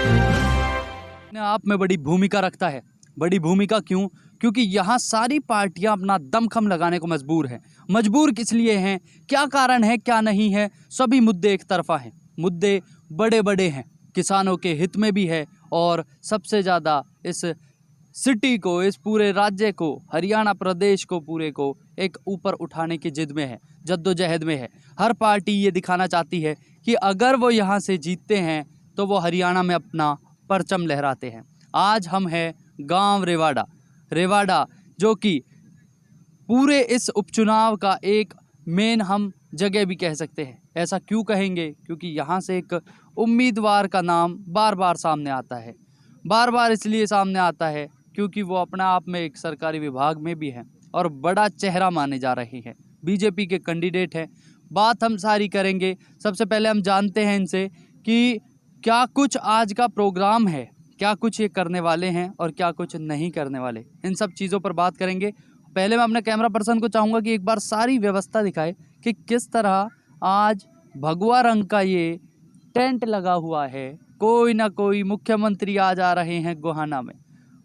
अपने आप में बड़ी भूमिका रखता है। बड़ी भूमिका क्यों? क्योंकि यहाँ सारी पार्टियाँ अपना दमखम लगाने को मजबूर हैं। मजबूर किस लिए हैं, क्या कारण है, क्या नहीं है, सभी मुद्दे एक तरफा हैं। मुद्दे बड़े बड़े हैं, किसानों के हित में भी है और सबसे ज़्यादा इस सिटी को, इस पूरे राज्य को, हरियाणा प्रदेश को पूरे को एक ऊपर उठाने की जिद में है, जद्दोजहद में है। हर पार्टी ये दिखाना चाहती है कि अगर वो यहाँ से जीतते हैं तो वो हरियाणा में अपना परचम लहराते हैं। आज हम हैं गांव रेवाड़ा, जो कि पूरे इस उपचुनाव का एक मेन हम जगह भी कह सकते हैं। ऐसा क्यों कहेंगे? क्योंकि यहाँ से एक उम्मीदवार का नाम बार बार सामने आता है। बार बार इसलिए सामने आता है क्योंकि वो अपने आप में एक सरकारी विभाग में भी हैं और बड़ा चेहरा माने जा रहे हैं। बीजेपी के कैंडिडेट हैं। बात हम सारी करेंगे। सबसे पहले हम जानते हैं इनसे कि क्या कुछ आज का प्रोग्राम है, क्या कुछ ये करने वाले हैं और क्या कुछ नहीं करने वाले। इन सब चीज़ों पर बात करेंगे। पहले मैं अपने कैमरा पर्सन को चाहूँगा कि एक बार सारी व्यवस्था दिखाए कि किस तरह आज भगवा रंग का ये टेंट लगा हुआ है। कोई ना कोई मुख्यमंत्री आज आ रहे हैं गोहाना में,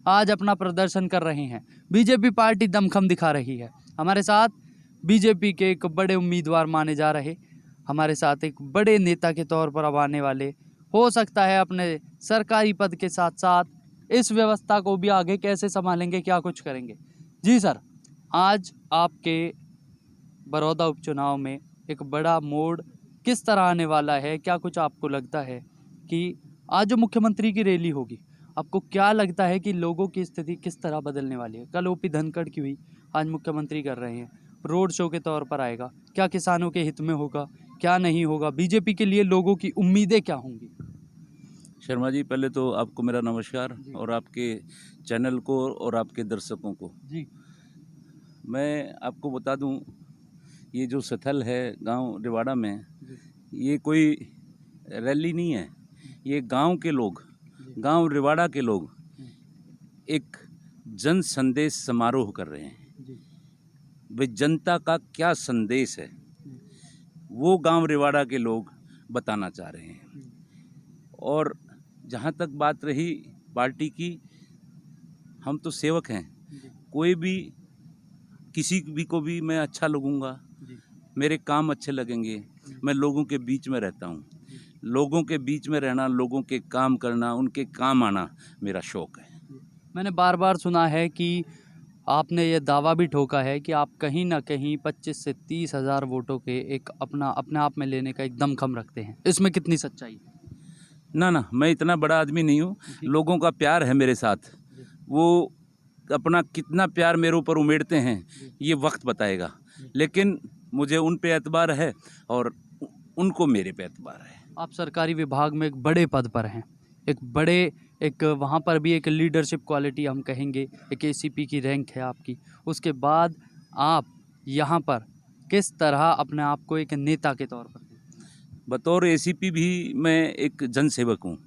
आज अपना प्रदर्शन कर रहे हैं। बीजेपी पार्टी दमखम दिखा रही है। हमारे साथ बीजेपी के एक बड़े उम्मीदवार माने जा रहे, हमारे साथ एक बड़े नेता के तौर पर अब आने वाले, हो सकता है अपने सरकारी पद के साथ साथ इस व्यवस्था को भी आगे कैसे संभालेंगे, क्या कुछ करेंगे। जी सर, आज आपके बड़ौदा उपचुनाव में एक बड़ा मोड़ किस तरह आने वाला है? क्या कुछ आपको लगता है कि आज जो मुख्यमंत्री की रैली होगी, आपको क्या लगता है कि लोगों की स्थिति किस तरह बदलने वाली है? कल ओपी धनखड़ की हुई, आज मुख्यमंत्री कर रहे हैं, रोड शो के तौर पर आएगा। क्या किसानों के हित में होगा, क्या नहीं होगा? बीजेपी के लिए लोगों की उम्मीदें क्या होंगी? शर्मा जी, पहले तो आपको मेरा नमस्कार और आपके चैनल को और आपके दर्शकों को जी मैं आपको बता दूं, ये जो स्थल है गांव रेवाड़ा में, ये कोई रैली नहीं है। ये गांव के लोग, गांव रेवाड़ा के लोग एक जन संदेश समारोह कर रहे हैं। भाई जनता का क्या संदेश है वो गांव रेवाड़ा के लोग बताना चाह रहे हैं। और जहाँ तक बात रही पार्टी की, हम तो सेवक हैं। कोई भी किसी भी को भी मैं अच्छा लगूंगा, मेरे काम अच्छे लगेंगे। मैं लोगों के बीच में रहता हूँ। लोगों के बीच में रहना, लोगों के काम करना, उनके काम आना मेरा शौक है। मैंने बार बार सुना है कि आपने ये दावा भी ठोका है कि आप कहीं ना कहीं 25 से 30 हज़ार वोटों के एक अपने आप में लेने का एक दमखम रखते हैं। इसमें कितनी सच्चाई है? ना, मैं इतना बड़ा आदमी नहीं हूँ। लोगों का प्यार है मेरे साथ। वो अपना कितना प्यार मेरे ऊपर उमेड़ते हैं ये वक्त बताएगा। लेकिन मुझे उन पे एतबार है और उनको मेरे पे एतबार है। आप सरकारी विभाग में एक बड़े पद पर हैं, एक वहाँ पर भी एक लीडरशिप क्वालिटी हम कहेंगे, एक एसीपी की रैंक है आपकी। उसके बाद आप यहाँ पर किस तरह अपने आप को एक नेता के तौर पर? बतौर एसीपी भी मैं एक जनसेवक हूँ।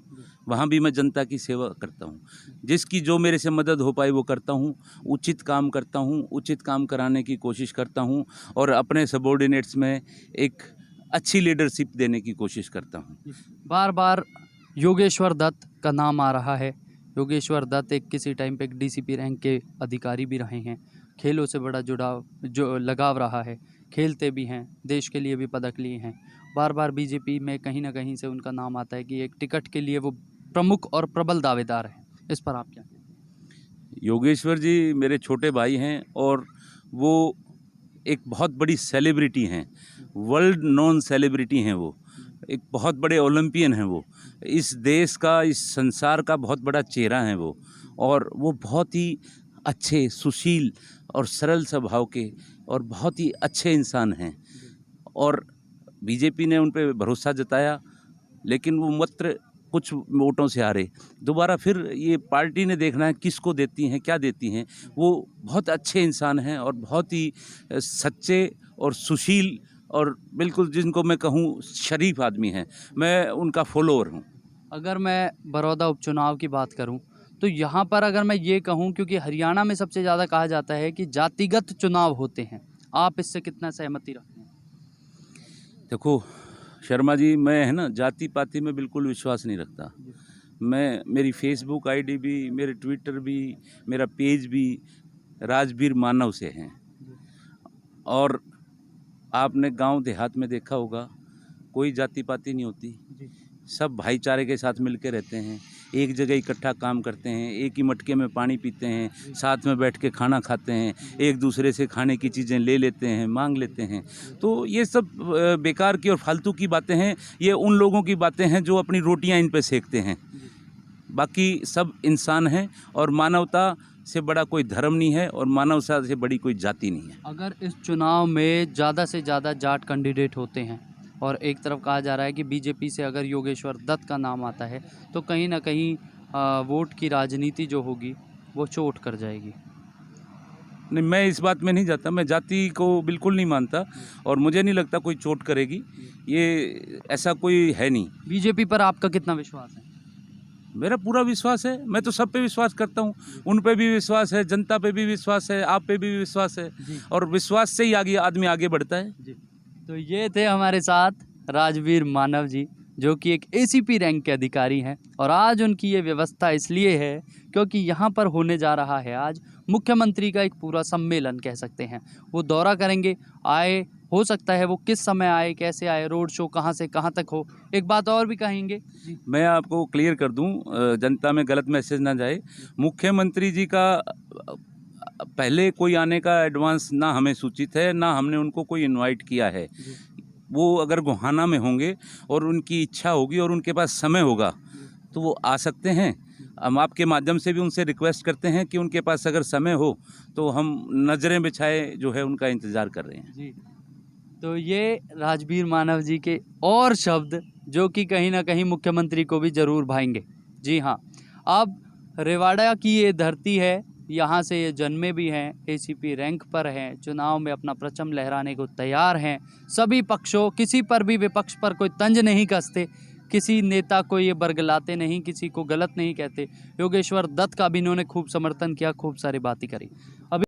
वहाँ भी मैं जनता की सेवा करता हूँ। जिसकी जो मेरे से मदद हो पाए वो करता हूँ। उचित काम करता हूँ, उचित काम कराने की कोशिश करता हूँ और अपने सबॉर्डिनेट्स में एक अच्छी लीडरशिप देने की कोशिश करता हूँ। बार बार योगेश्वर दत्त का नाम आ रहा है। योगेश्वर दत्त एक किसी टाइम पे एक डीसीपी रैंक के अधिकारी भी रहे हैं। खेलों से बड़ा जो लगाव रहा है, खेलते भी हैं, देश के लिए भी पदक लिए हैं। बार बार बीजेपी में कहीं ना कहीं से उनका नाम आता है कि एक टिकट के लिए वो प्रमुख और प्रबल दावेदार हैं। इस पर आप क्या कहते हैं? योगेश्वर जी मेरे छोटे भाई हैं और वो एक बहुत बड़ी सेलिब्रिटी हैं, वर्ल्ड नोन सेलिब्रिटी हैं। वो एक बहुत बड़े ओलंपियन हैं। वो इस देश का, इस संसार का बहुत बड़ा चेहरा हैं वो। और वो बहुत ही अच्छे, सुशील और सरल स्वभाव के और बहुत ही अच्छे इंसान हैं। और बीजेपी ने उन पे भरोसा जताया, लेकिन वो मात्र कुछ वोटों से हारे। दोबारा फिर ये पार्टी ने देखना है किसको देती हैं, क्या देती हैं। वो बहुत अच्छे इंसान हैं और बहुत ही सच्चे और सुशील और बिल्कुल जिनको मैं कहूँ शरीफ आदमी हैं। मैं उनका फॉलोअर हूँ। अगर मैं बड़ौदा उपचुनाव की बात करूं तो यहाँ पर अगर मैं ये कहूं, क्योंकि हरियाणा में सबसे ज़्यादा कहा जाता है कि जातिगत चुनाव होते हैं, आप इससे कितना सहमति रखते हैं? देखो शर्मा जी, मैं है ना जाति पाति में बिल्कुल विश्वास नहीं रखता। मैं मेरी फेसबुक आईडी भी, मेरे ट्विटर भी, मेरा पेज भी राजवीर मानव से हैं। और आपने गांव देहात में देखा होगा, कोई जाति पाति नहीं होती, सब भाईचारे के साथ मिलके रहते हैं, एक जगह इकट्ठा काम करते हैं, एक ही मटके में पानी पीते हैं, साथ में बैठ के खाना खाते हैं, एक दूसरे से खाने की चीज़ें ले लेते हैं, मांग लेते हैं। तो ये सब बेकार की और फालतू की बातें हैं। ये उन लोगों की बातें हैं जो अपनी रोटियां इन पे सेकते हैं। बाकी सब इंसान हैं और मानवता से बड़ा कोई धर्म नहीं है और मानवता से बड़ी कोई जाति नहीं है। अगर इस चुनाव में ज़्यादा से ज़्यादा जाट कैंडिडेट होते हैं और एक तरफ कहा जा रहा है कि बीजेपी से अगर योगेश्वर दत्त का नाम आता है तो कहीं ना कहीं वोट की राजनीति जो होगी वो चोट कर जाएगी। नहीं, मैं इस बात में नहीं जाता, मैं जाति को बिल्कुल नहीं मानता और मुझे नहीं लगता कोई चोट करेगी, ये ऐसा कोई है नहीं। बीजेपी पर आपका कितना विश्वास है? मेरा पूरा विश्वास है, मैं तो सब पे विश्वास करता हूँ, उन पे भी विश्वास है, जनता पे भी विश्वास है, आप पे भी विश्वास है और विश्वास से ही आगे आदमी आगे बढ़ता है। जी, तो ये थे हमारे साथ राजवीर मानव जी, जो कि एक एसीपी रैंक के अधिकारी हैं और आज उनकी ये व्यवस्था इसलिए है क्योंकि यहाँ पर होने जा रहा है आज मुख्यमंत्री का एक पूरा सम्मेलन कह सकते हैं। वो दौरा करेंगे, आए, हो सकता है वो किस समय आए, कैसे आए, रोड शो कहाँ से कहाँ तक हो। एक बात और भी कहेंगे जी। मैं आपको क्लियर कर दूं, जनता में गलत मैसेज ना जाए, मुख्यमंत्री जी का पहले कोई आने का एडवांस ना हमें सूचित है, ना हमने उनको कोई इनवाइट किया है। वो अगर गोहाना में होंगे और उनकी इच्छा होगी और उनके पास समय होगा तो वो आ सकते हैं। हम आपके माध्यम से भी उनसे रिक्वेस्ट करते हैं कि उनके पास अगर समय हो तो हम नज़रें बिछाए जो है उनका इंतज़ार कर रहे हैं जी। तो ये राजवीर मानव जी के और शब्द जो कि कहीं ना कहीं मुख्यमंत्री को भी ज़रूर भाएंगे। जी हाँ, अब रेवाड़ा की ये धरती है, यहाँ से ये जन्मे भी हैं, एसीपी रैंक पर हैं, चुनाव में अपना परचम लहराने को तैयार हैं। सभी पक्षों, किसी पर भी विपक्ष पर कोई तंज नहीं कसते, किसी नेता को ये बरगलाते नहीं, किसी को गलत नहीं कहते। योगेश्वर दत्त का भी इन्होंने खूब समर्थन किया, खूब सारी बातें करी। अभी